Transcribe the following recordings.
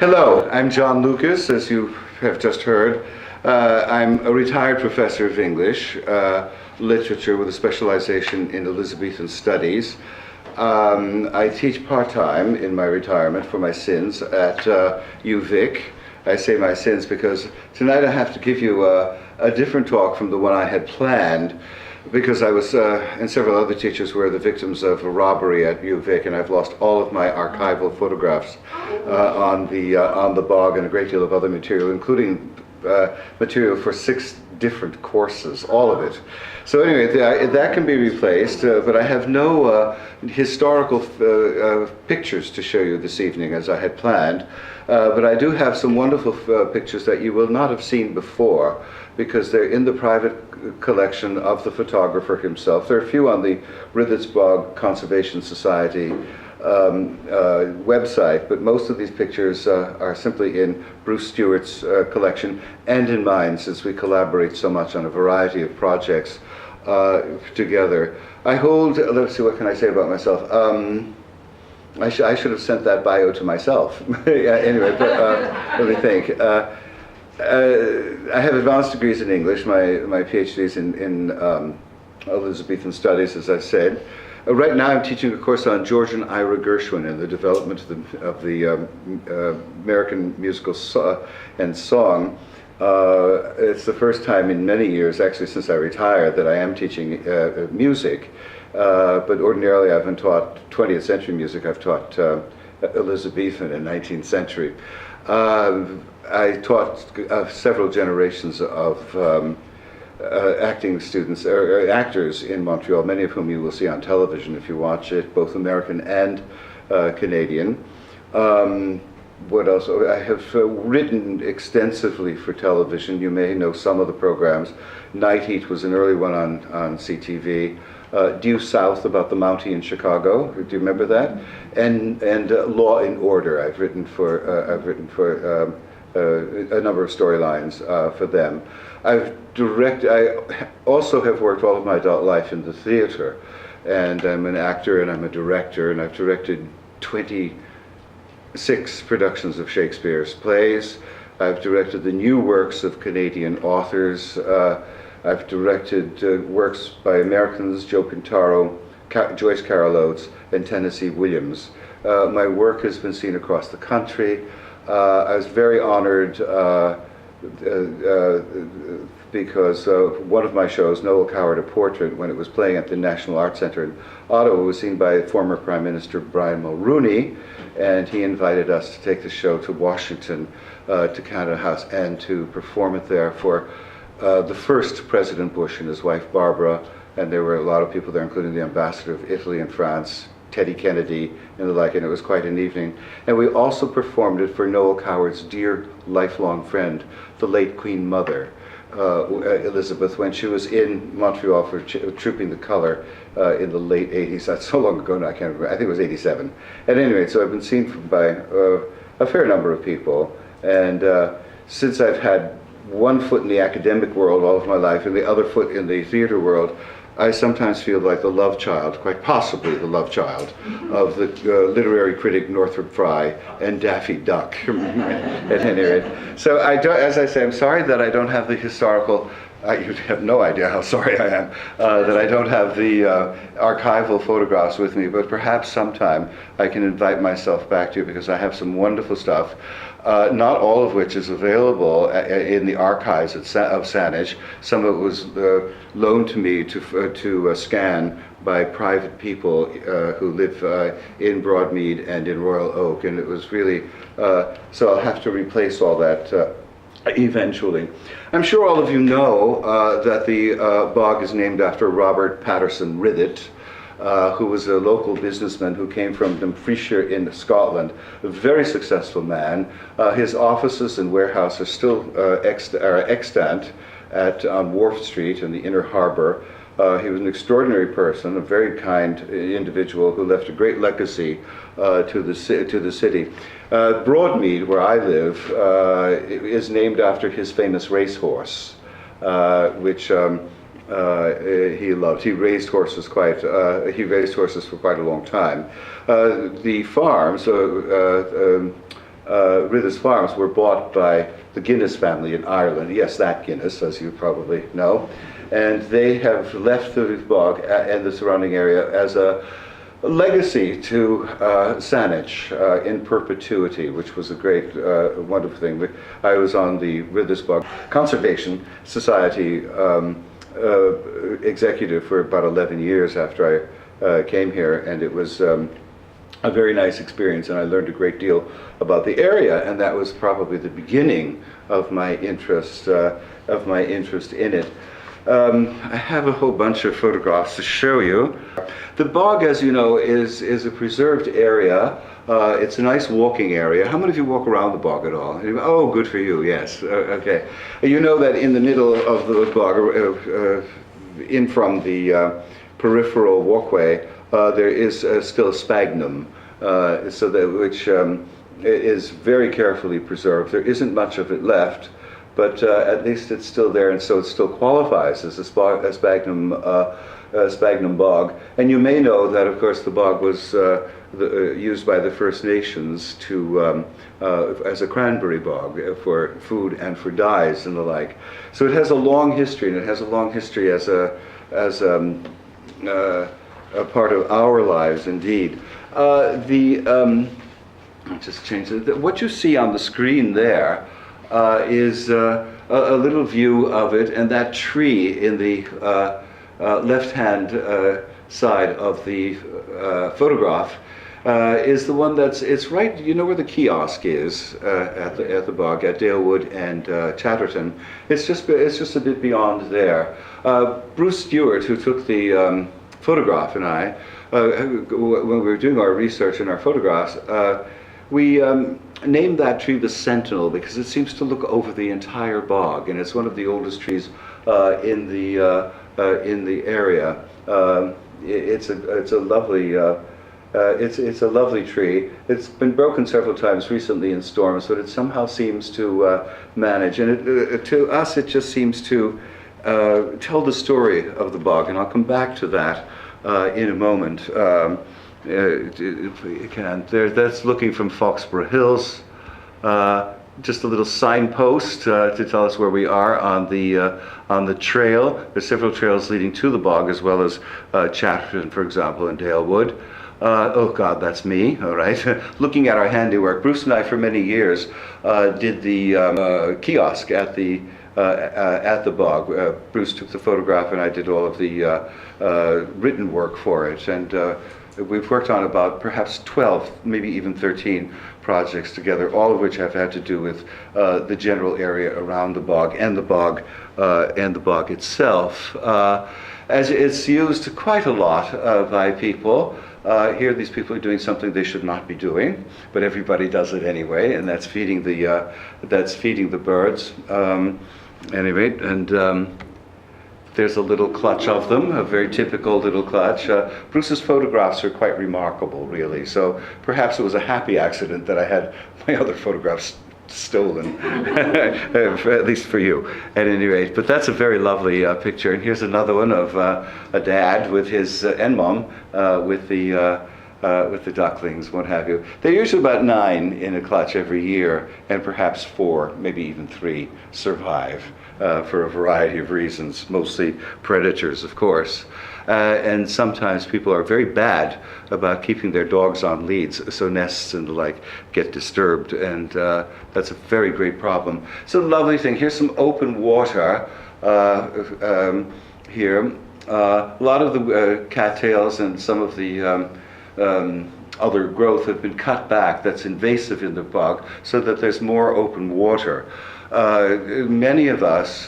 Hello, I'm John Lucas, as you have just heard. I'm a retired professor of English, literature with a specialization in Elizabethan studies. I teach part-time in my retirement for my sins at UVic. I say my sins because tonight I have to give you a different talk from the one I had planned, because I was, and several other teachers were the victims of a robbery at UVic, and I've lost all of my archival photographs on the bog and a great deal of other material, including material for 6 different courses, all of it. So anyway, that can be replaced, but I have no historical pictures to show you this evening as I had planned. But I do have some wonderful pictures that you will not have seen before, because they're in the private collection of the photographer himself. There are a few on the Rithet's Bog Conservation Society website, but most of these pictures are simply in Bruce Stewart's collection and in mine, since we collaborate so much on a variety of projects together. I hold, let's see, what can I say about myself? I should have sent that bio to myself. Yeah, anyway, but, let me think. I have advanced degrees in English. My PhD is in Elizabethan studies, as I said. Right now I'm teaching a course on Georgian Ira Gershwin and the development of the American musical and song. It's the first time in many years, actually since I retired, that I am teaching music. But ordinarily I've been taught 20th century music. I've taught Elizabethan and 19th century. I taught several generations of acting students, or actors in Montreal, many of whom you will see on television if you watch it, both American and Canadian. What else? I have written extensively for television. You may know some of the programs. Night Heat was an early one on CTV. Due South, about the Mountie in Chicago. Do you remember that? And Law and Order. I've written for a number of storylines for them. I also have worked all of my adult life in the theater, and I'm an actor and I'm a director, and I've directed 26 productions of Shakespeare's plays. I've directed the new works of Canadian authors. I've directed works by Americans, Joe Pintaro, Joyce Carol Oates, and Tennessee Williams. My work has been seen across the country. I was very honored because one of my shows, Noel Coward, A Portrait, when it was playing at the National Arts Centre in Ottawa, was seen by former Prime Minister Brian Mulroney, and he invited us to take the show to Washington, to Canada House, and to perform it there for the first President Bush and his wife Barbara, and there were a lot of people there, including the ambassador of Italy and France, Teddy Kennedy, and the like, and it was quite an evening. And we also performed it for Noel Coward's dear lifelong friend, the late Queen Mother, Elizabeth, when she was in Montreal for Trooping the Colour in the late 80s. That's so long ago now, I can't remember. I think it was 87. At any rate, so I've been seen by a fair number of people, and since I've had one foot in the academic world all of my life and the other foot in the theater world, I sometimes feel like the love child, quite possibly the love child, of the literary critic Northrop Frye and Daffy Duck. At any rate. So as I say, I'm sorry that I don't have the historical, you have no idea how sorry I am, that I don't have the archival photographs with me, but perhaps sometime I can invite myself back to you, because I have some wonderful stuff. Not all of which is available in the archives of Saanich. Some of it was loaned to me to scan by private people who live in Broadmead and in Royal Oak, and it was really, so I'll have to replace all that eventually. I'm sure all of you know that the bog is named after Robert Patterson Rithet, who was a local businessman who came from Dumfriesshire in Scotland, a very successful man. His offices and warehouse are still extant on Wharf Street in the Inner Harbour. He was an extraordinary person, a very kind individual who left a great legacy to the city. Broadmead, where I live, is named after his famous racehorse, which he loved. He raised horses for quite a long time. The farms, Rithet's farms were bought by the Guinness family in Ireland. Yes, that Guinness, as you probably know. And they have left the bog and the surrounding area as a legacy to Saanich in perpetuity, which was a great, wonderful thing. I was on the Rithet's Bog Conservation Society executive for about 11 years after I came here, and it was a very nice experience, and I learned a great deal about the area, and that was probably the beginning of my interest in it. I have a whole bunch of photographs to show you. The bog, as you know, is a preserved area. It's a nice walking area. How many of you walk around the bog at all? Oh, good for you, yes. Okay. You know that in the middle of the bog, in from the peripheral walkway, there is still sphagnum, which is very carefully preserved. There isn't much of it left, but at least it's still there, and so it still qualifies as a sphagnum bog. And you may know that, of course, the bog was used by the First Nations as a cranberry bog for food and for dyes and the like. So it has a long history, and it has a long history as a part of our lives, indeed. I'll just change it. What you see on the screen there is a little view of it, and that tree in the left-hand side of the photograph is the one it's right, you know where the kiosk is at the bog at Dalewood and Chatterton. It's just a bit beyond there. Bruce Stewart, who took the photograph, and I, when we were doing our research and our photographs, we named that tree the Sentinel because it seems to look over the entire bog, and it's one of the oldest trees in the area. It's a lovely tree. It's been broken several times recently in storms, but it somehow seems to manage. And to us, it just seems to tell the story of the bog, and I'll come back to that in a moment. That's looking from Foxborough Hills. Just a little signpost to tell us where we are on the trail. There's several trails leading to the bog, as well as Chatterton, for example, and Dalewood. Oh God, that's me, all right. Looking at our handiwork, Bruce and I for many years did the kiosk at the bog. Bruce took the photograph and I did all of the written work for it. And we've worked on about perhaps 12, maybe even 13 projects together, all of which have had to do with the general area around the bog and the bog itself. As it's used quite a lot by people. Here, these people are doing something they should not be doing, but everybody does it anyway, and that's feeding the birds. Anyway, and there's a little clutch of them, a very typical little clutch. Bruce's photographs are quite remarkable, really. So perhaps it was a happy accident that I had my other photographs stolen, at least for you, at any rate. But that's a very lovely picture. And here's another one of a dad with his and mom with the ducklings, what have you. They're usually about 9 in a clutch every year, and perhaps 4, maybe even 3 survive for a variety of reasons, mostly predators, of course. And sometimes people are very bad about keeping their dogs on leads, so nests and the like get disturbed, and that's a very great problem. It's a lovely thing. Here's some open water here. A lot of the cattails and some of the other growth have been cut back that's invasive in the bog, so that there's more open water. Many of us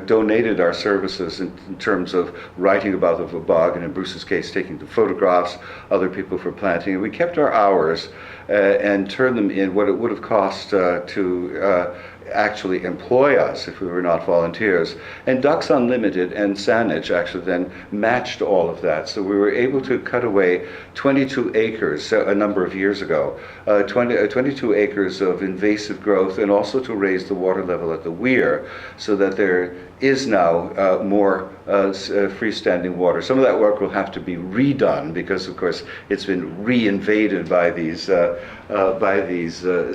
donated our services in terms of writing about the bog, and in Bruce's case, taking the photographs, other people for planting. And we kept our hours and turned them in what it would have cost to actually employ us if we were not volunteers. And Ducks Unlimited and Saanich actually then matched all of that. So we were able to cut away 22 acres a number of years ago, 22 acres of invasive growth, and also to raise the water level at the weir so that there is now more freestanding water. Some of that work will have to be redone because, of course, it's been reinvaded by these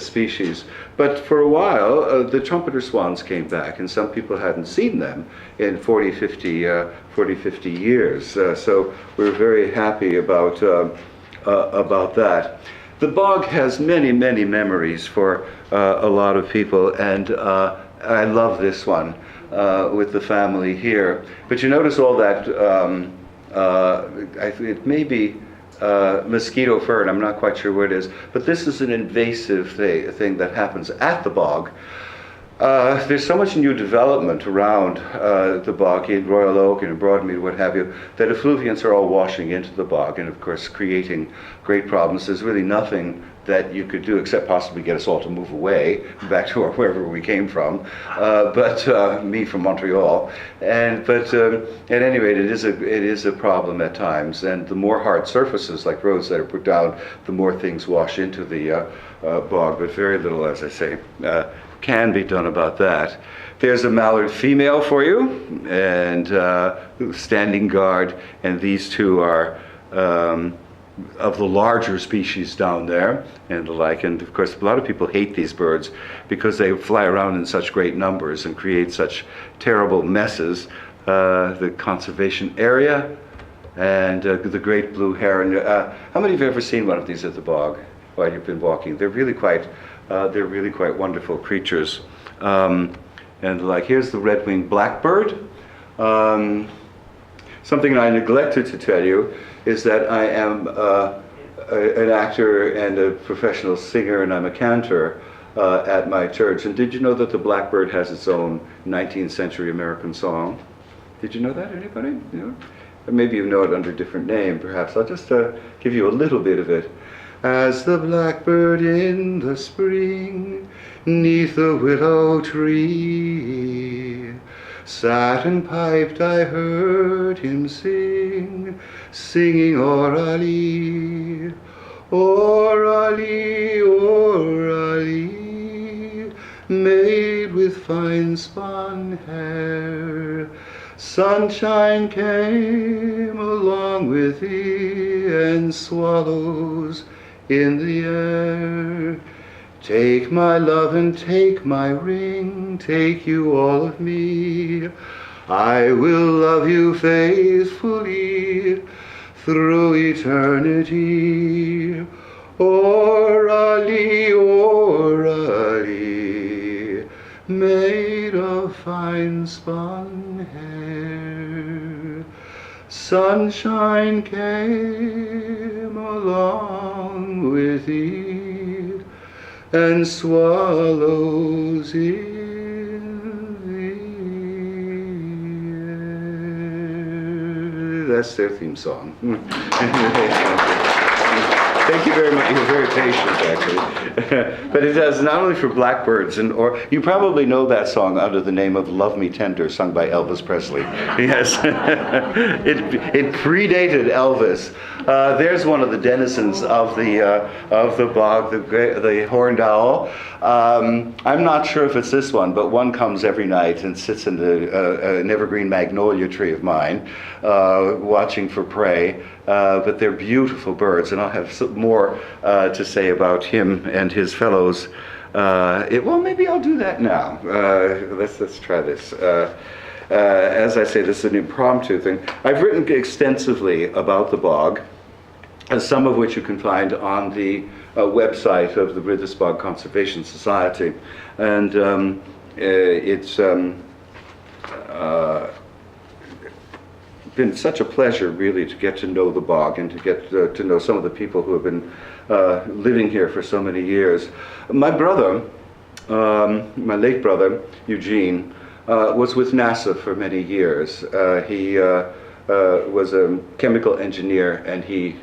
species. But for a while, the trumpeter swans came back, and some people hadn't seen them in 40, 50 years. So we're very happy about that. The bog has many, many memories for a lot of people, and I love this one with the family here. But you notice all that, it may be mosquito fern, I'm not quite sure what it is, but this is an invasive thing that happens at the bog. There's so much new development around the bog in Royal Oak and in Broadmead, what have you, that effluviants are all washing into the bog and, of course, creating great problems. There's really nothing that you could do except possibly get us all to move away back to wherever we came from, but me from Montreal. But at any rate, it is a problem at times, and the more hard surfaces like roads that are put down, the more things wash into the bog, but very little, as I say, can be done about that. There's a mallard female for you, and standing guard, and these two are of the larger species down there and the like. And of course, a lot of people hate these birds because they fly around in such great numbers and create such terrible messes. The conservation area and the great blue heron. How many of you have ever seen one of these at the bog while you've been walking? They're really quite wonderful creatures. And like, here's the red-winged blackbird. Something I neglected to tell you is that I am an actor and a professional singer, and I'm a cantor at my church. And did you know that the blackbird has its own 19th century American song? Did you know that, anybody? You know? Or maybe you know it under a different name, perhaps. I'll just give you a little bit of it. As the blackbird in the spring, 'neath the willow tree, sat and piped, I heard him sing, singing Orally, Orally, Orally, made with fine spun hair. Sunshine came along with thee, and swallows in the air. Take my love and take my ring, take you all of me. I will love you faithfully through eternity. Orally, orally, made of fine spun hair. Sunshine came along with thee, and swallows in the air. That's their theme song. Thank you very much. You're very patient, actually. But it does not only for blackbirds, or you probably know that song under the name of "Love Me Tender," sung by Elvis Presley. Yes, it predated Elvis. There's one of the denizens of the bog, the horned owl. I'm not sure if it's this one, but one comes every night and sits in an evergreen magnolia tree of mine, watching for prey. But they're beautiful birds, and I'll have some more to say about him and his fellows. Well, maybe I'll do that now. Let's try this. As I say, this is an impromptu thing. I've written extensively about the bog, some of which you can find on the website of the Rithet Bog Conservation Society, and it's been such a pleasure, really, to get to know the bog and to get to know some of the people who have been living here for so many years. My brother, my late brother, Eugene, was with NASA for many years. He was a chemical engineer, and he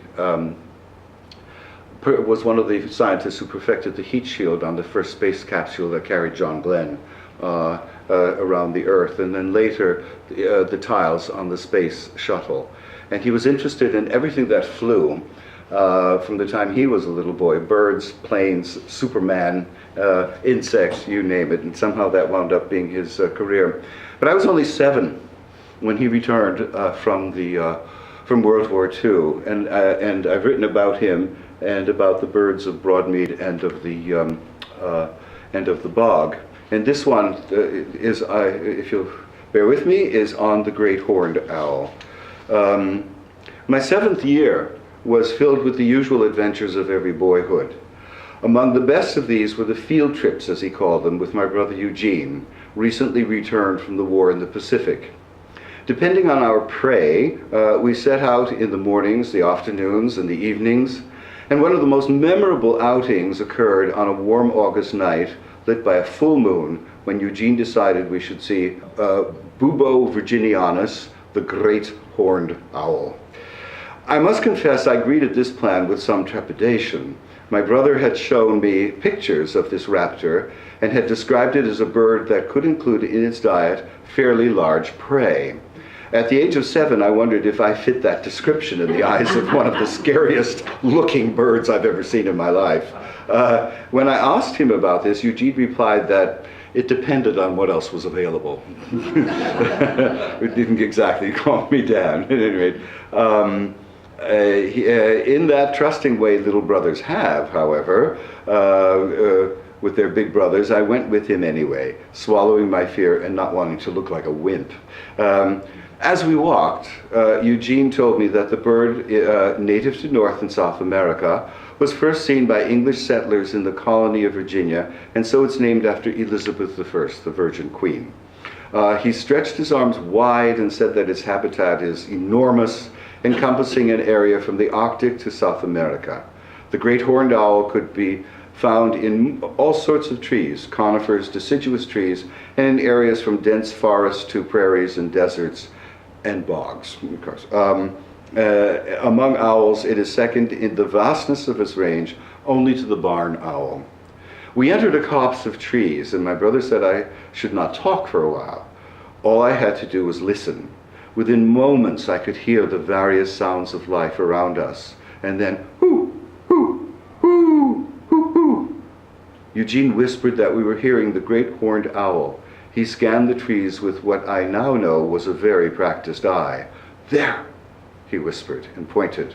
was one of the scientists who perfected the heat shield on the first space capsule that carried John Glenn around the Earth, and then later the tiles on the space shuttle. And he was interested in everything that flew from the time he was a little boy: birds, planes, Superman, insects, you name it. And somehow that wound up being his career. But I was only 7 when he returned from World War II, and I've written about him and about the birds of Broadmead and of the bog. And this one is, if you'll bear with me, is on the great horned owl. My 7th year was filled with the usual adventures of every boyhood. Among the best of these were the field trips, as he called them, with my brother Eugene, recently returned from the war in the Pacific. Depending on our prey, we set out in the mornings, the afternoons, and the evenings, and one of the most memorable outings occurred on a warm August night lit by a full moon when Eugene decided we should see Bubo virginianus, the great horned owl. I must confess I greeted this plan with some trepidation. My brother had shown me pictures of this raptor and had described it as a bird that could include in its diet fairly large prey. At the age of 7, I wondered if I fit that description in the eyes of one of the scariest looking birds I've ever seen in my life. When I asked him about this, Eugene replied that it depended on what else was available. It didn't exactly calm me down, at any rate. In that trusting way little brothers have, however, with their big brothers, I went with him anyway, swallowing my fear and not wanting to look like a wimp. As we walked, Eugene told me that the bird, native to North and South America, was first seen by English settlers in the colony of Virginia, and so it's named after Elizabeth I, the Virgin Queen. He stretched his arms wide and said that its habitat is enormous, encompassing an area from the Arctic to South America. The great horned owl could be found in all sorts of trees, conifers, deciduous trees, and in areas from dense forests to prairies and deserts and bogs, of course. Among owls, it is second in the vastness of its range only to the barn owl. We entered a copse of trees, and my brother said I should not talk for a while. All I had to do was listen. Within moments, I could hear the various sounds of life around us, and then, hoo, hoo, hoo, hoo, hoo. Eugene whispered that we were hearing the great horned owl. He scanned the trees with what I now know was a very practiced eye. There, he whispered and pointed.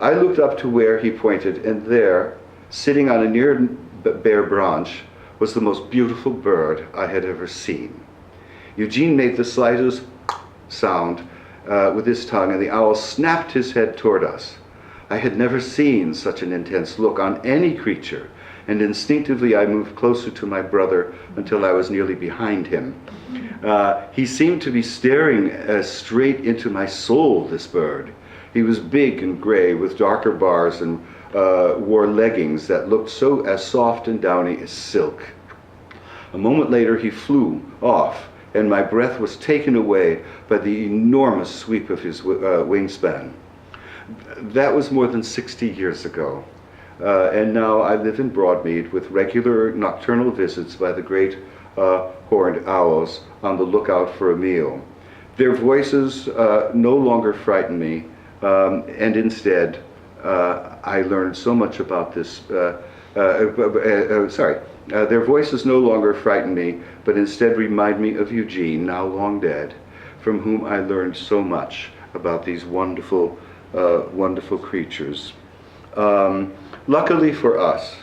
I looked up to where he pointed, and there, sitting on a near bare branch, was the most beautiful bird I had ever seen. Eugene made the slightest sound with his tongue, and the owl snapped his head toward us. I had never seen such an intense look on any creature, and instinctively I moved closer to my brother until I was nearly behind him. He seemed to be staring straight into my soul, this bird. He was big and gray with darker bars and wore leggings that looked so as soft and downy as silk. A moment later he flew off, and my breath was taken away by the enormous sweep of his wingspan. That was more than 60 years ago. And now I live in Broadmead with regular nocturnal visits by the great horned owls on the lookout for a meal. Their voices no longer frighten me, and instead I learned so much about this. Their voices no longer frighten me, but instead remind me of Eugene, now long dead, from whom I learned so much about these wonderful, wonderful creatures. Luckily for us,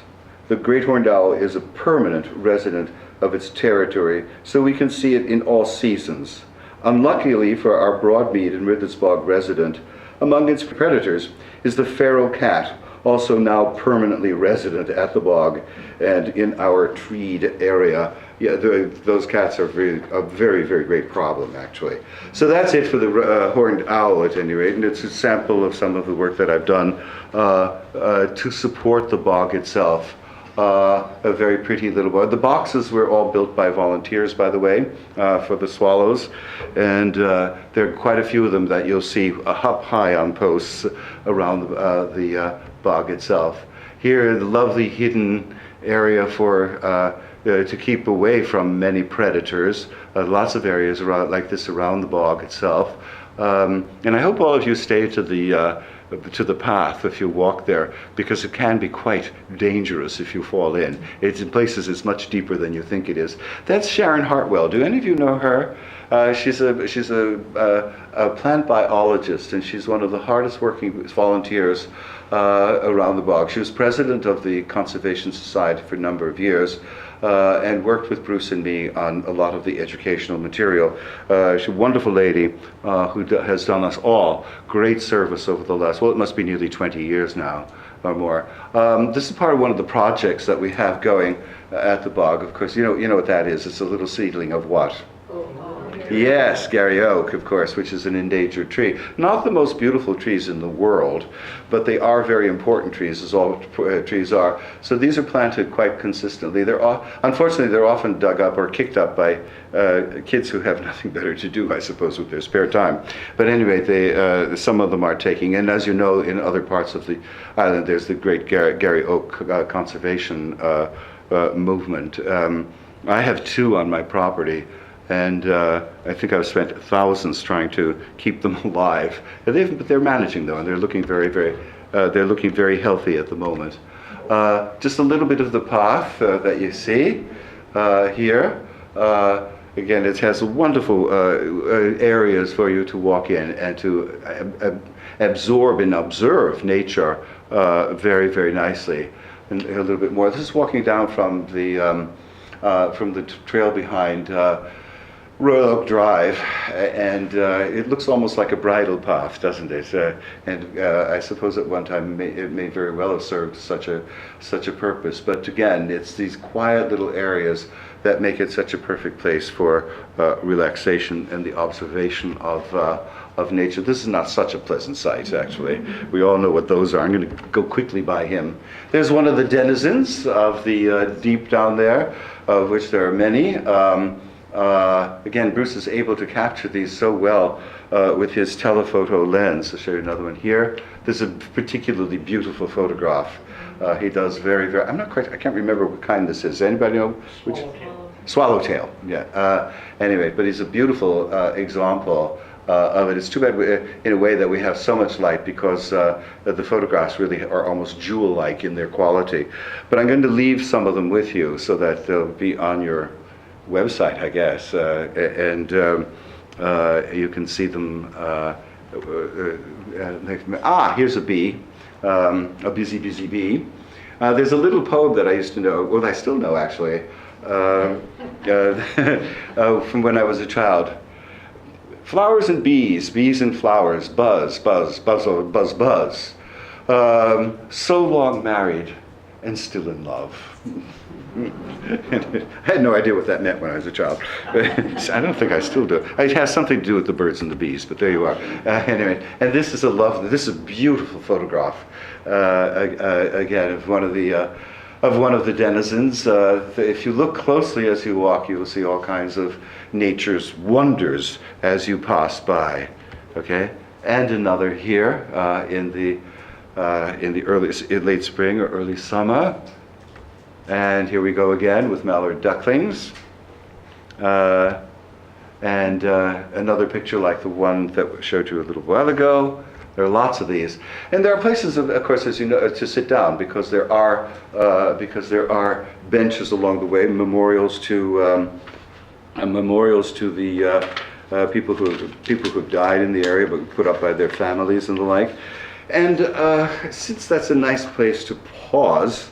the great horned owl is a permanent resident of its territory, so we can see it in all seasons. Unluckily for our Broadmead and Rithet's Bog resident, among its predators is the feral cat, also now permanently resident at the bog and in our treed area. Yeah, those cats are a very, very great problem, actually. So that's it for the horned owl, at any rate, and it's a sample of some of the work that I've done to support the bog itself. A very pretty little bog. The boxes were all built by volunteers, by the way, for the swallows, and there are quite a few of them that you'll see up high on posts around the bog itself. Here, the lovely hidden area for to keep away from many predators. Lots of areas around like this around the bog itself, and I hope all of you stay to the path if you walk there, because it can be quite dangerous if you fall in. It's in places it's much deeper than you think it is. That's Sharon Hartwell. Do any of you know her? She's a plant biologist, and she's one of the hardest working volunteers around the bog. She was president of the Conservation Society for a number of years, and worked with Bruce and me on a lot of the educational material. She's a wonderful lady who has done us all great service over the last, well, it must be nearly 20 years now or more. This is part of one of the projects that we have going at the bog. Of course, you know what that is. It's a little seedling of what? Yes, Gary Oak, of course, which is an endangered tree. Not the most beautiful trees in the world, but they are very important trees, as all trees are. So these are planted quite consistently. Unfortunately, they're often dug up or kicked up by kids who have nothing better to do, I suppose, with their spare time. But anyway, some of them are taking, and as you know, in other parts of the island, there's the great Gary Oak conservation movement. I have 2 on my property. And I think I've spent thousands trying to keep them alive. But they're managing though, and they're looking very healthy at the moment. Just a little bit of the path that you see here. Again, it has wonderful areas for you to walk in and to absorb and observe nature very, very nicely. And a little bit more. This is walking down from the trail behind Royal Oak Drive, and it looks almost like a bridle path, doesn't it? And I suppose at one time it may very well have served such a purpose. But again, it's these quiet little areas that make it such a perfect place for relaxation and the observation of nature. This is not such a pleasant sight, actually. We all know what those are. I'm going to go quickly by him. There's one of the denizens of the deep down there, of which there are many. Again, Bruce is able to capture these so well with his telephoto lens. I'll show you another one here. This is a particularly beautiful photograph. He does very, very, I can't remember what kind this is. Anybody know which? Swallowtail, yeah. Anyway, but it's a beautiful example of it. It's too bad in a way that we have so much light, because the photographs really are almost jewel-like in their quality. But I'm going to leave some of them with you so that they'll be on your website, I guess, and you can see them. Here's a bee, a busy, busy bee. There's a little poem that I used to know, well, I still know actually, from when I was a child. Flowers and bees, bees and flowers, buzz, buzz, buzz, buzz, buzz. So long married and still in love. I had no idea what that meant when I was a child. I don't think I still do. It has something to do with the birds and the bees, but there you are. Anyway, and this is a beautiful photograph, again, of one of the denizens. If you look closely as you walk, you will see all kinds of nature's wonders as you pass by. Okay, and another here in the late spring or early summer. And here we go again with mallard ducklings. And another picture like the one that I showed you a little while ago. There are lots of these. And there are places, of course, as you know, to sit down, because there are benches along the way, memorials to the people who've died in the area, but put up by their families and the like. And since that's a nice place to pause,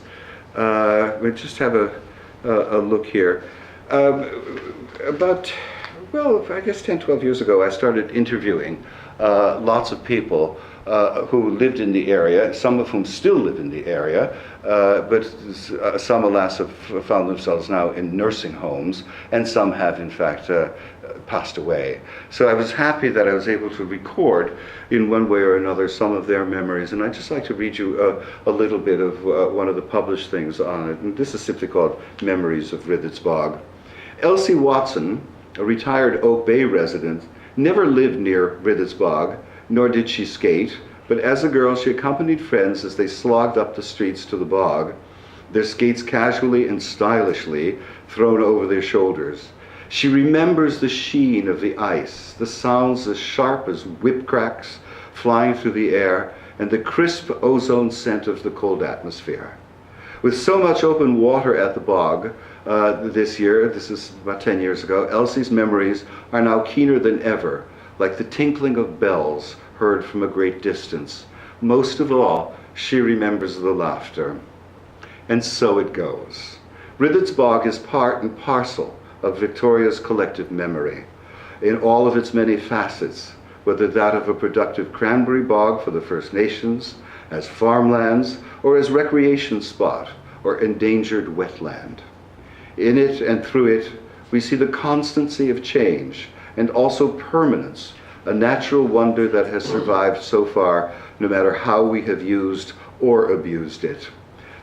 we'll just have a look here. About, well, I guess 10, 12 years ago, I started interviewing lots of people who lived in the area, some of whom still live in the area, but some, alas, have found themselves now in nursing homes, and some have, in fact, passed away. So I was happy that I was able to record, in one way or another, some of their memories, and I'd just like to read you a little bit of one of the published things on it. And this is simply called Memories of Rithet's Bog. Elsie Watson, a retired Oak Bay resident, never lived near Rithet's Bog, nor did she skate, but as a girl she accompanied friends as they slogged up the streets to the bog, their skates casually and stylishly thrown over their shoulders. She remembers the sheen of the ice, the sounds as sharp as whip cracks flying through the air, and the crisp ozone scent of the cold atmosphere. With so much open water at the bog, this year, this is about 10 years ago, Elsie's memories are now keener than ever, like the tinkling of bells heard from a great distance. Most of all, she remembers the laughter. And so it goes. Rithet's bog is part and parcel of Victoria's collective memory, in all of its many facets, whether that of a productive cranberry bog for the First Nations, as farmlands, or as recreation spot, or endangered wetland. In it and through it, we see the constancy of change and also permanence, a natural wonder that has survived so far, no matter how we have used or abused it.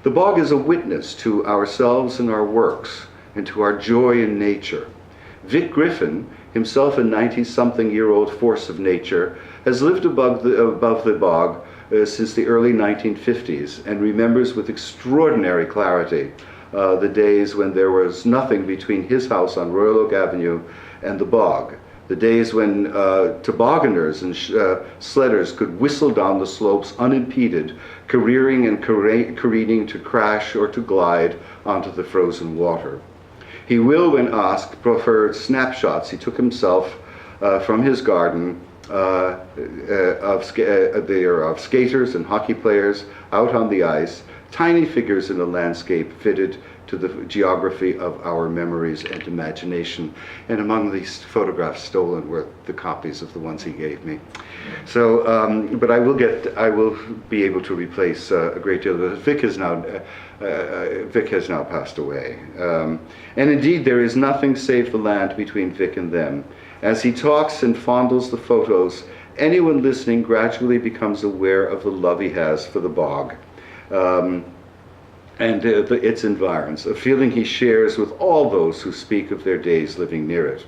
The bog is a witness to ourselves and our works, and to our joy in nature. Vic Griffin, himself a 90-something-year-old force of nature, has lived above the bog since the early 1950s and remembers with extraordinary clarity the days when there was nothing between his house on Royal Oak Avenue and the bog, the days when tobogganers and sledders could whistle down the slopes unimpeded, careering and careening to crash or to glide onto the frozen water. He will, when asked, prefer snapshots he took himself from his garden of skaters and hockey players out on the ice, tiny figures in a landscape fitted to the geography of our memories and imagination. And among these photographs stolen were the copies of the ones he gave me. So, but I will be able to replace a great deal of it. Vic has now passed away. And indeed, there is nothing save the land between Vic and them. As he talks and fondles the photos, anyone listening gradually becomes aware of the love he has for the bog. And its environs, a feeling he shares with all those who speak of their days living near it.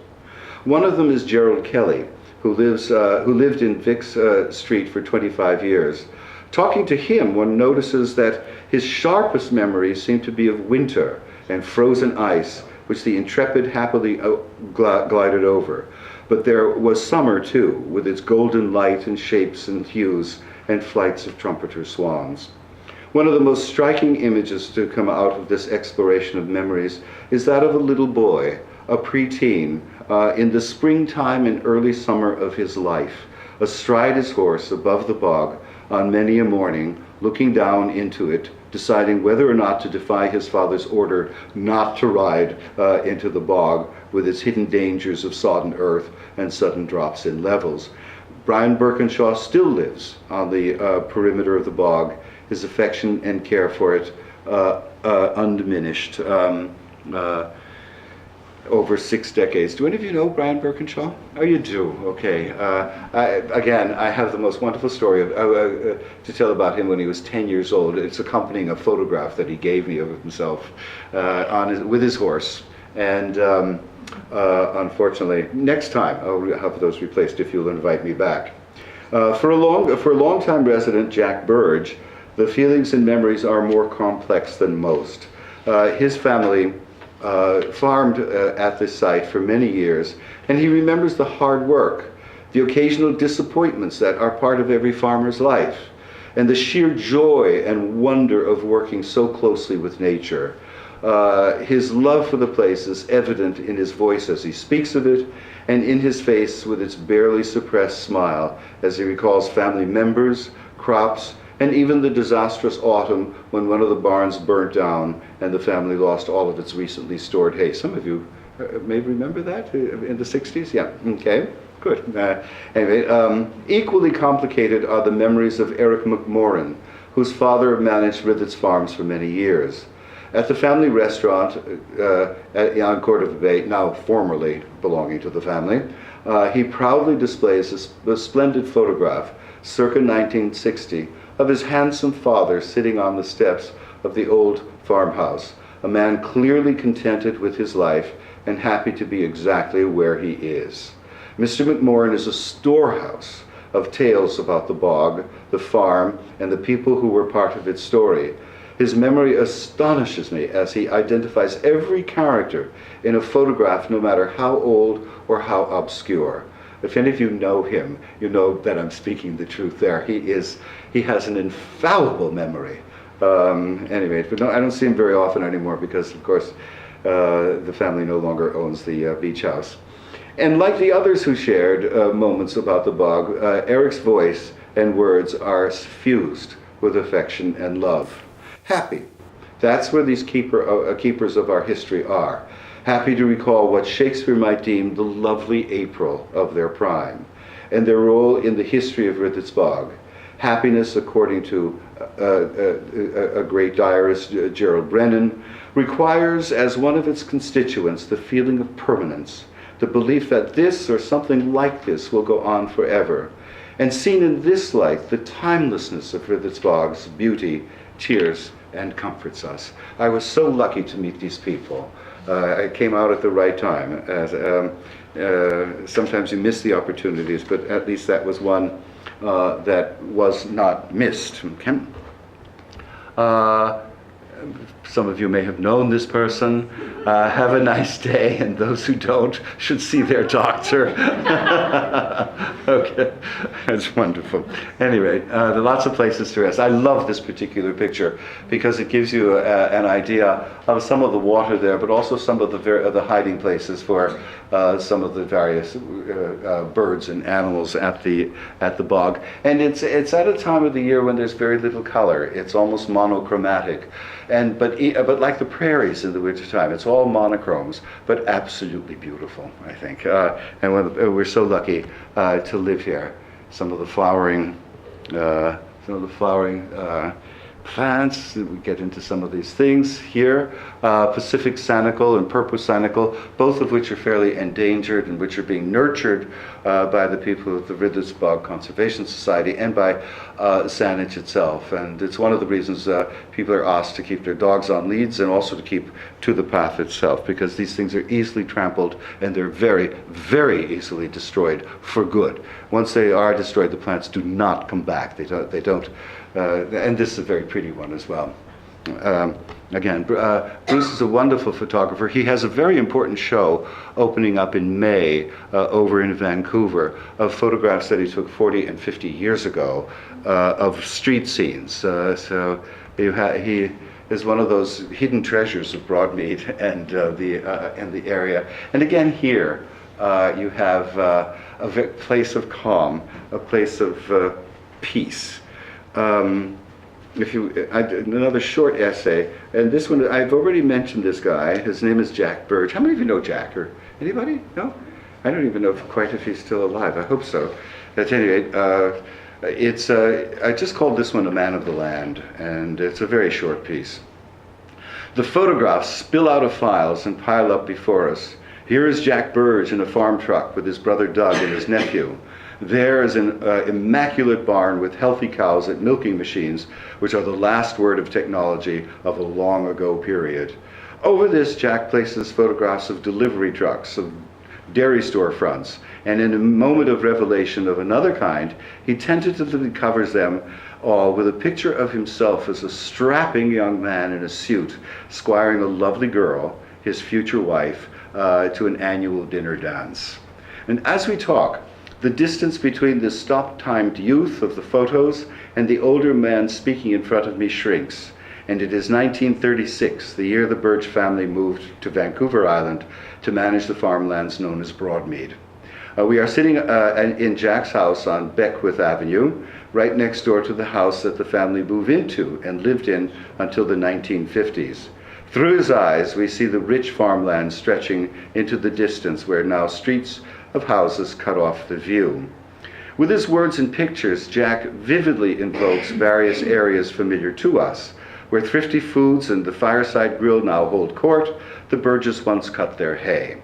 One of them is Gerald Kelly, who lived in Vic's Street for 25 years. Talking to him, one notices that his sharpest memories seem to be of winter and frozen ice, which the Intrepid happily glided over. But there was summer too, with its golden light and shapes and hues and flights of trumpeter swans. One of the most striking images to come out of this exploration of memories is that of a little boy, a preteen, in the springtime and early summer of his life, astride his horse above the bog on many a morning, looking down into it, deciding whether or not to defy his father's order not to ride into the bog with its hidden dangers of sodden earth and sudden drops in levels. Brian Birkinshaw still lives on the perimeter of the bog, his affection and care for it undiminished over 6 decades. Do any of you know Brian Birkinshaw? Oh, you do, okay. I have the most wonderful story to tell about him when he was 10 years old. It's accompanying a photograph that he gave me of himself with his horse. And unfortunately, next time I'll have those replaced if you'll invite me back. For a long-time resident, Jack Burge, the feelings and memories are more complex than most. His family farmed at this site for many years, and he remembers the hard work, the occasional disappointments that are part of every farmer's life, and the sheer joy and wonder of working so closely with nature. His love for the place is evident in his voice as he speaks of it, and in his face with its barely suppressed smile as he recalls family members, crops, and even the disastrous autumn when one of the barns burnt down and the family lost all of its recently stored hay. Some of you may remember that in the 60s? Yeah, okay, good. Anyway, equally complicated are the memories of Eric McMorrin, whose father managed Rithet's farms for many years. At the family restaurant on Cordova Bay, now formerly belonging to the family, he proudly displays a splendid photograph, circa 1960, of his handsome father sitting on the steps of the old farmhouse, a man clearly contented with his life and happy to be exactly where he is. Mr. McMorrin is a storehouse of tales about the bog, the farm, and the people who were part of its story. His memory astonishes me as he identifies every character in a photograph, no matter how old or how obscure. If any of you know him, you know that I'm speaking the truth there. He has an infallible memory. Anyway, but no, I don't see him very often anymore because, of course, the family no longer owns the beach house. And like the others who shared moments about the bog, Eric's voice and words are suffused with affection and love. Happy. That's where these keepers of our history are. Happy to recall what Shakespeare might deem the lovely April of their prime, and their role in the history of Rithet's Bog. Happiness, according to a great diarist, Gerald Brennan, requires as one of its constituents the feeling of permanence, the belief that this or something like this will go on forever. And seen in this light, the timelessness of Rithet's Bog's beauty cheers and comforts us. I was so lucky to meet these people. I came out at the right time. Sometimes you miss the opportunities, but at least that was one that was not missed. Okay? Some of you may have known this person. Have a nice day, and those who don't should see their doctor. Okay, that's wonderful. Anyway, there are lots of places to rest. I love this particular picture because it gives you an idea of some of the water there, but also some of the hiding places for some of the various birds and animals at the bog. And it's at a time of the year when there's very little color. It's almost monochromatic, but like the prairies in the wintertime, it's all monochromes, but absolutely beautiful, I think. And we're so lucky to live here. Some of the flowering plants, we get into some of these things here. Pacific sanicle and purple sanicle, both of which are fairly endangered and which are being nurtured by the people of the Rithet's Bog Conservation Society and by Saanich itself. And it's one of the reasons people are asked to keep their dogs on leads and also to keep to the path itself, because these things are easily trampled and they're very, very easily destroyed for good. Once they are destroyed, the plants do not come back. They don't. And this is a very pretty one as well. Again, Bruce is a wonderful photographer. He has a very important show opening up in May over in Vancouver of photographs that he took 40 and 50 years ago of street scenes. So he is one of those hidden treasures of Broadmead and the area. And again here, you have a place of calm, a place of peace. Another short essay, and this one, I've already mentioned this guy. His name is Jack Burge. How many of you know Jack? Or anybody? No? I don't even know if he's still alive. I hope so. At any rate, I just called this one A Man of the Land, and it's a very short piece. The photographs spill out of files and pile up before us. Here is Jack Burge in a farm truck with his brother Doug and his nephew. There is an immaculate barn with healthy cows and milking machines, which are the last word of technology of a long ago period. Over this, Jack places photographs of delivery trucks, of dairy store fronts, and in a moment of revelation of another kind, he tentatively covers them all with a picture of himself as a strapping young man in a suit, squiring a lovely girl, his future wife, to an annual dinner dance. And as we talk, the distance between the stop-timed youth of the photos and the older man speaking in front of me shrinks, and it is 1936, the year the Burge family moved to Vancouver Island to manage the farmlands known as Broadmead. We are sitting in Jack's house on Beckwith Avenue, right next door to the house that the family moved into and lived in until the 1950s. Through his eyes, we see the rich farmland stretching into the distance where now streets of houses cut off the view. With his words and pictures, Jack vividly invokes various areas familiar to us, where thrifty foods and the fireside grill now hold court. The Burges once cut their hay.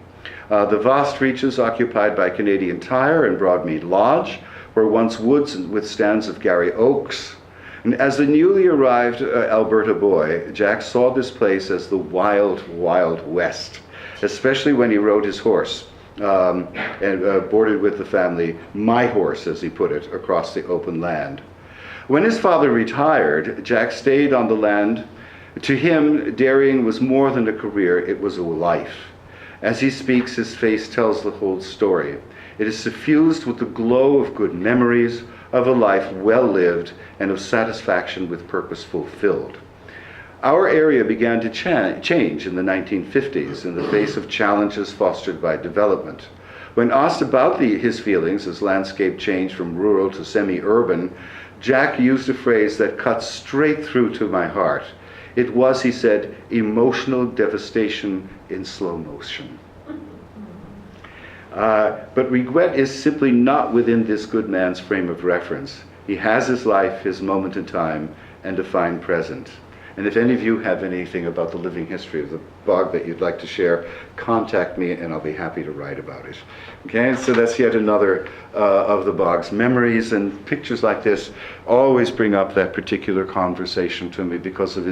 The vast reaches occupied by Canadian Tire and Broadmead Lodge were once woods with stands of Gary oaks. And as the newly arrived Alberta boy, Jack saw this place as the wild, wild west, especially when he rode his horse. And boarded with the family, my horse, as he put it, across the open land. When his father retired, Jack stayed on the land. To him, dairying was more than a career, it was a life. As he speaks, his face tells the whole story. It is suffused with the glow of good memories, of a life well lived, and of satisfaction with purpose fulfilled. Our area began to change in the 1950s in the face of challenges fostered by development. When asked about his feelings as landscape changed from rural to semi-urban, Jack used a phrase that cut straight through to my heart. It was, he said, emotional devastation in slow motion. But regret is simply not within this good man's frame of reference. He has his life, his moment in time, and a fine present. And if any of you have anything about the living history of the bog that you'd like to share, contact me and I'll be happy to write about it. Okay, so that's yet another of the bog's memories, and pictures like this always bring up that particular conversation to me because of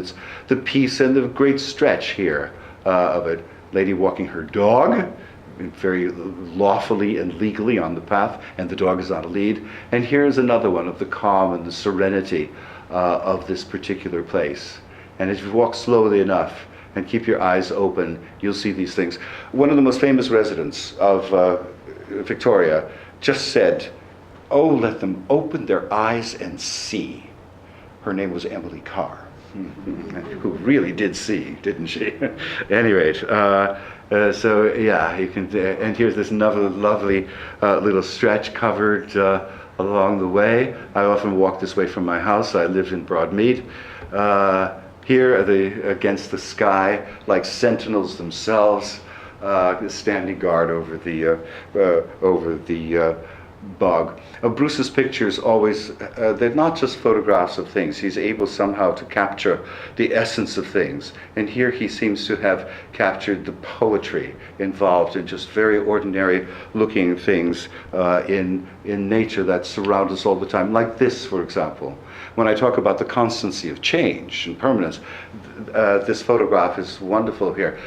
the peace and the great stretch here of it. Lady walking her dog, very lawfully and legally on the path, and the dog is on a lead. And here's another one of the calm and the serenity of this particular place. And if you walk slowly enough and keep your eyes open, you'll see these things. One of the most famous residents of Victoria just said, "Oh, let them open their eyes and see." Her name was Emily Carr, who really did see, didn't she? At any rate, so yeah, you can, and here's this lovely little stretch covered along the way. I often walk this way from my house. I lived in Broadmead. Here are against the sky, like sentinels themselves, standing guard over the bog. Bruce's pictures always, they're not just photographs of things. He's able somehow to capture the essence of things. And here he seems to have captured the poetry involved in just very ordinary looking things in nature that surround us all the time. Like this, for example. When I talk about the constancy of change and permanence, this photograph is wonderful here.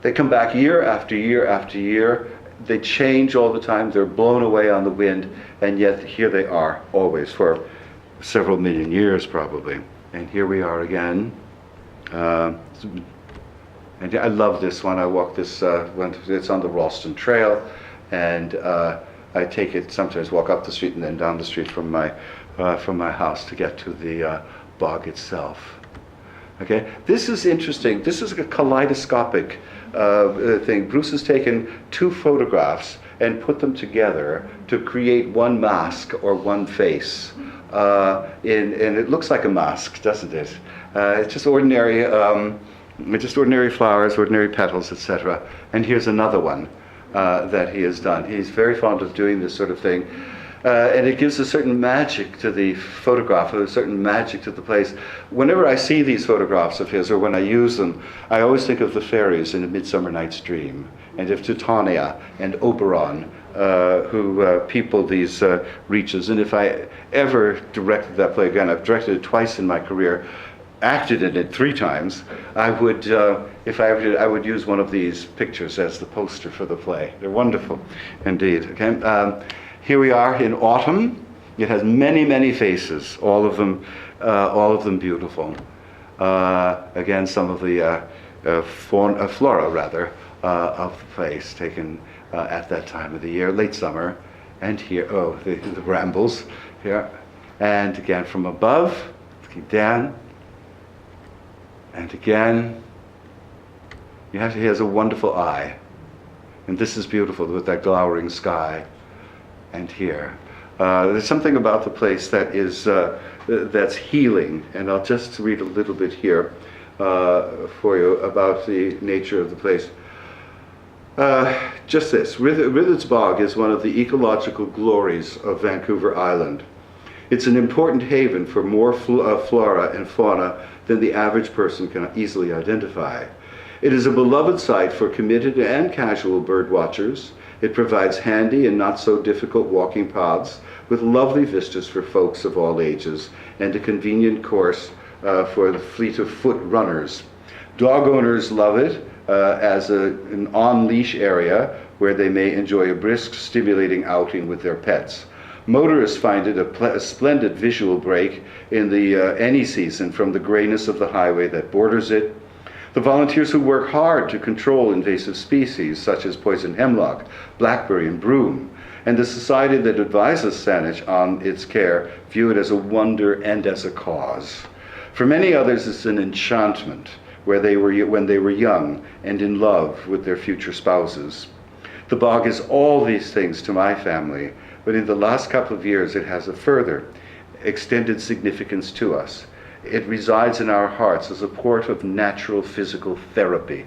They come back year after year after year. They change all the time. They're blown away on the wind, and yet here they are always for several million years probably. And here we are again. And I love this one. I walk this when it's on the Ralston Trail, and I take it sometimes, walk up the street and then down the street from my house to get to the bog itself. Okay, this is interesting. This is a kaleidoscopic thing. Bruce has taken two photographs and put them together to create one mask or one face. And it looks like a mask, doesn't it? It's just ordinary flowers, ordinary petals, etc. And here's another one that he has done. He's very fond of doing this sort of thing. And it gives a certain magic to the photograph, a certain magic to the place. Whenever I see these photographs of his, or when I use them, I always think of the fairies in A Midsummer Night's Dream, and of Titania and Oberon, who people these reaches. And if I ever directed that play again, I've directed it twice in my career, acted in it 3 times, I would, if I ever did, I would use one of these pictures as the poster for the play. They're wonderful, indeed. Okay. Here we are in autumn. It has many, many faces, all of them beautiful. Again, some of the flora, rather, of the place taken at that time of the year, late summer. And here, the brambles here. And again from above, keep down. And again, he has a wonderful eye. And this is beautiful with that glowering sky. And here, there's something about the place that is that's healing, and I'll just read a little bit here for you about the nature of the place. Just this: Rithet's Bog is one of the ecological glories of Vancouver Island. It's an important haven for more flora and fauna than the average person can easily identify. It is a beloved site for committed and casual bird watchers. It provides handy and not so difficult walking paths with lovely vistas for folks of all ages, and a convenient course for the fleet of foot runners. Dog owners love it as an on-leash area where they may enjoy a brisk, stimulating outing with their pets. Motorists find it a splendid visual break in the any season from the grayness of the highway that borders it. The volunteers who work hard to control invasive species such as poison hemlock, blackberry, and broom, and the society that advises Saanich on its care view it as a wonder and as a cause. For many others, it's an enchantment when they were young and in love with their future spouses. The bog is all these things to my family, but in the last couple of years it has a further extended significance to us. It resides in our hearts as a port of natural physical therapy.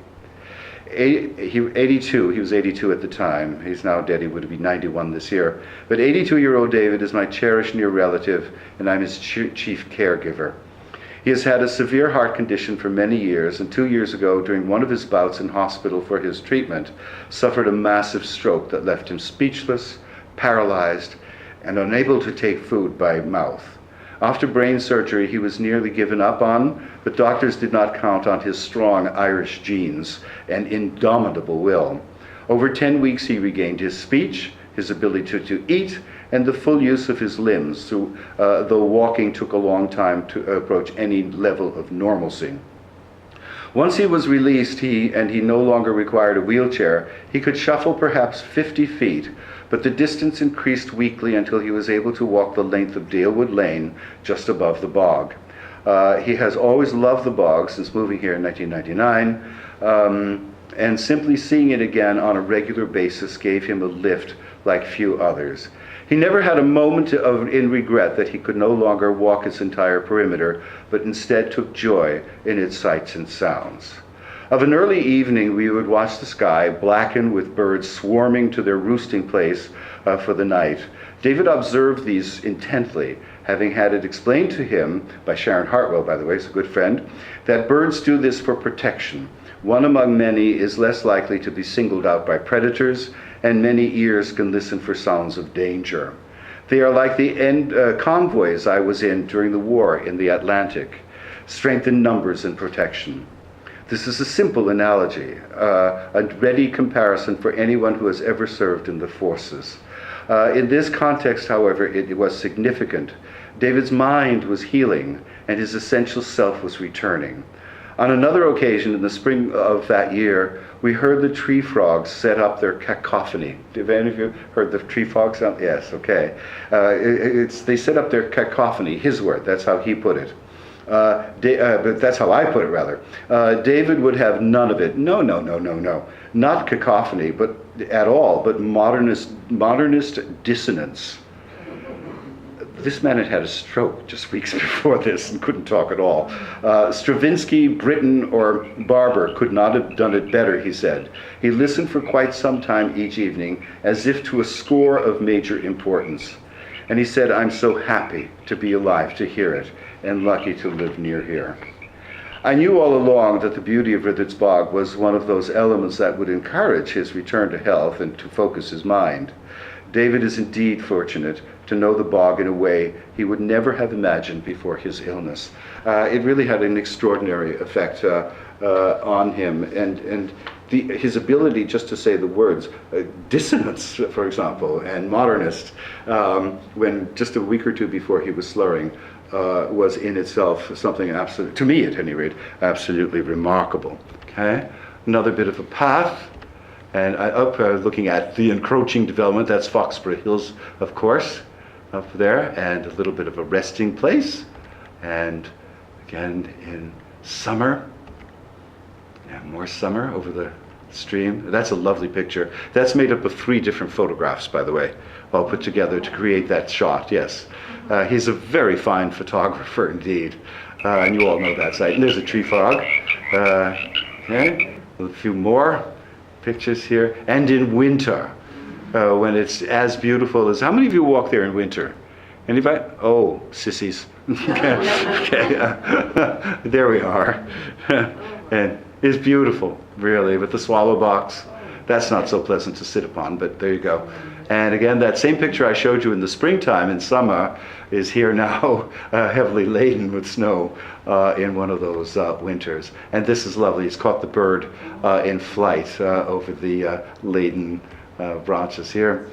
He was 82 at the time. He's now dead. He would be 91 this year. But 82-year-old David is my cherished near relative, and I'm his chief caregiver. He has had a severe heart condition for many years, and 2 years ago, during one of his bouts in hospital for his treatment, suffered a massive stroke that left him speechless, paralyzed, and unable to take food by mouth. After brain surgery, he was nearly given up on, but doctors did not count on his strong Irish genes and indomitable will. Over 10 weeks, he regained his speech, his ability to eat, and the full use of his limbs, though walking took a long time to approach any level of normalcy. Once he was released, he no longer required a wheelchair. He could shuffle perhaps 50 feet, but the distance increased weekly until he was able to walk the length of Dalewood Lane just above the bog. He has always loved the bog since moving here in 1999, and simply seeing it again on a regular basis gave him a lift like few others. He never had a moment in regret that he could no longer walk its entire perimeter, but instead took joy in its sights and sounds. Of an early evening, we would watch the sky blacken with birds swarming to their roosting place for the night. David observed these intently, having had it explained to him, by Sharon Hartwell, by the way, is a good friend, that birds do this for protection. One among many is less likely to be singled out by predators, and many ears can listen for sounds of danger. They are like the convoys I was in during the war in the Atlantic, strength in numbers and protection. This is a simple analogy, a ready comparison for anyone who has ever served in the forces. In this context, however, it was significant. David's mind was healing, and his essential self was returning. On another occasion, in the spring of that year, we heard the tree frogs set up their cacophony. Have any of you heard the tree frogs sound? Yes, okay. They set up their cacophony, his word, that's how he put it. But that's how I put it, rather. David would have none of it. No. Not cacophony, but at all, but modernist dissonance. This man had a stroke just weeks before this and couldn't talk at all. Stravinsky, Britten, or Barber could not have done it better, he said. He listened for quite some time each evening, as if to a score of major importance. And he said, "I'm so happy to be alive to hear it, and lucky to live near here." I knew all along that the beauty of Rithet's bog was one of those elements that would encourage his return to health and to focus his mind. David is indeed fortunate to know the bog in a way he would never have imagined before his illness. It really had an extraordinary effect on him, and his ability just to say the words, dissonance, for example, and modernist, when just a week or two before he was slurring, was in itself something absolute, to me at any rate, absolutely remarkable. Okay, another bit of a path, and looking at the encroaching development, that's Foxborough Hills, of course, up there, and a little bit of a resting place, and again in summer, yeah, more summer over the stream. That's a lovely picture. That's made up of 3 different photographs, by the way, all put together to create that shot, yes. He's a very fine photographer indeed, and you all know that site. And there's a tree frog. Okay, a few more pictures here. And in winter, when it's as beautiful as... How many of you walk there in winter? Anybody? Oh, sissies. Okay. There we are. And it's beautiful, really, with the swallow box. That's not so pleasant to sit upon, but there you go. And again, that same picture I showed you in the springtime, in summer, is here now, heavily laden with snow in one of those winters. And this is lovely. He's caught the bird in flight over the laden branches here.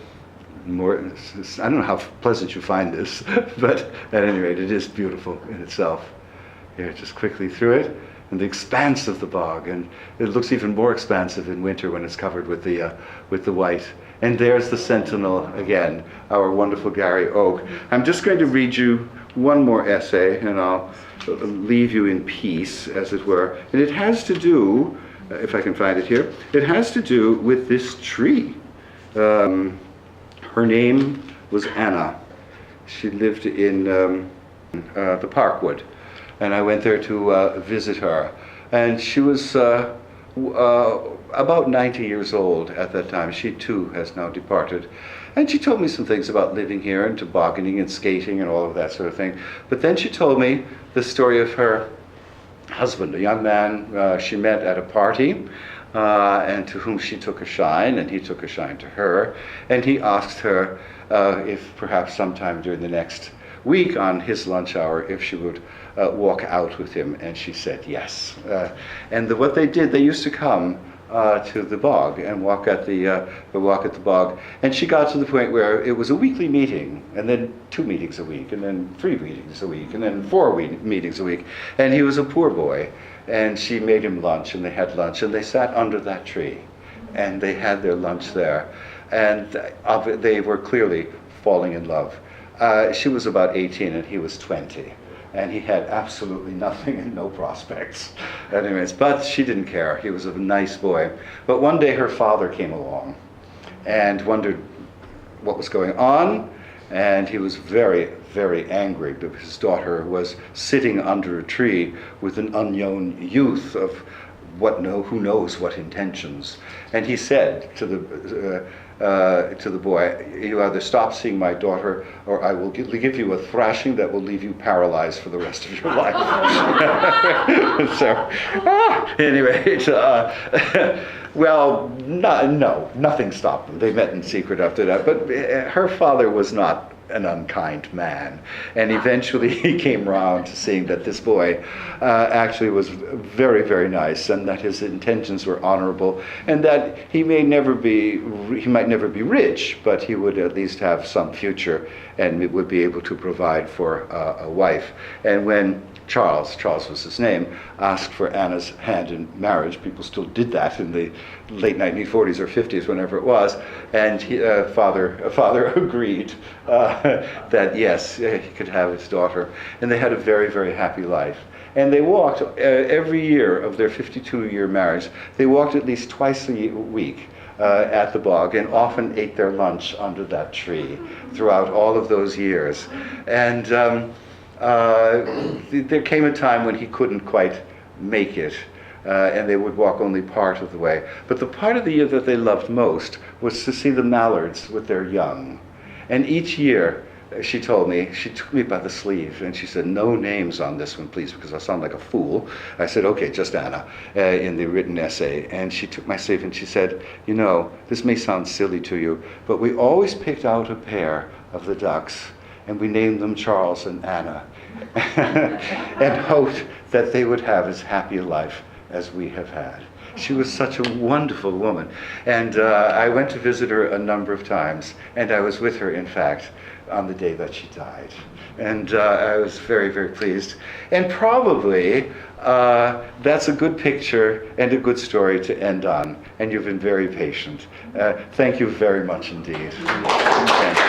More, I don't know how pleasant you find this, but at any rate, it is beautiful in itself. Here, just quickly through it. And the expanse of the bog, and it looks even more expansive in winter when it's covered with the white. And there's the sentinel again, our wonderful Gary oak. I'm just going to read you one more essay, and I'll leave you in peace, as it were. And it has to do, if I can find it here, it has to do with this tree. Her name was Anna. She lived in the Parkwood, and I went there to visit her. And she was about 90 years old at that time. She too has now departed. And she told me some things about living here and tobogganing and skating and all of that sort of thing. But then she told me the story of her husband, a young man she met at a party, and to whom she took a shine, and he took a shine to her. And he asked her if perhaps sometime during the next week on his lunch hour, if she would walk out with him, and she said yes. And what they did, they used to come to the bog and walk at the bog. And she got to the point where it was a weekly meeting, and then 2 meetings a week, and then 3 meetings a week, and then 4 meetings a week. And he was a poor boy, and she made him lunch, and they had lunch, and they sat under that tree, and they had their lunch there. And they were clearly falling in love. She was about 18 and he was 20. And he had absolutely nothing and no prospects. Anyways, but she didn't care. He was a nice boy. But one day her father came along and wondered what was going on. And he was very, very angry because his daughter was sitting under a tree with an unknown youth of who knows what intentions. And he said to the boy, "You either stop seeing my daughter, or I will give you a thrashing that will leave you paralyzed for the rest of your life." So, anyway, well, no, nothing stopped them. They met in secret after that. But her father was not an unkind man, and eventually he came round to seeing that this boy actually was very, very nice, and that his intentions were honorable, and that he might never be rich, but he would at least have some future, and would be able to provide for a wife. And when Charles was his name, asked for Anna's hand in marriage. People still did that in the late 1940s or 50s, whenever it was, and father agreed that yes, he could have his daughter, and they had a very, very happy life. And they walked every year of their 52-year marriage. They walked at least twice a week at the bog, and often ate their lunch under that tree throughout all of those years. And there came a time when he couldn't quite make it, and they would walk only part of the way. But the part of the year that they loved most was to see the mallards with their young. And each year, she told me, she took me by the sleeve, and she said, "No names on this one, please, because I sound like a fool." I said, "Okay, just Anna," in the written essay. And she took my sleeve and she said, "You know, this may sound silly to you, but we always picked out a pair of the ducks, and we named them Charles and Anna, and hoped that they would have as happy a life as we have had." She was such a wonderful woman. And I went to visit her a number of times, and I was with her, in fact, on the day that she died. And I was very, very pleased. And probably that's a good picture and a good story to end on. And you've been very patient. Thank you very much indeed. Thank you.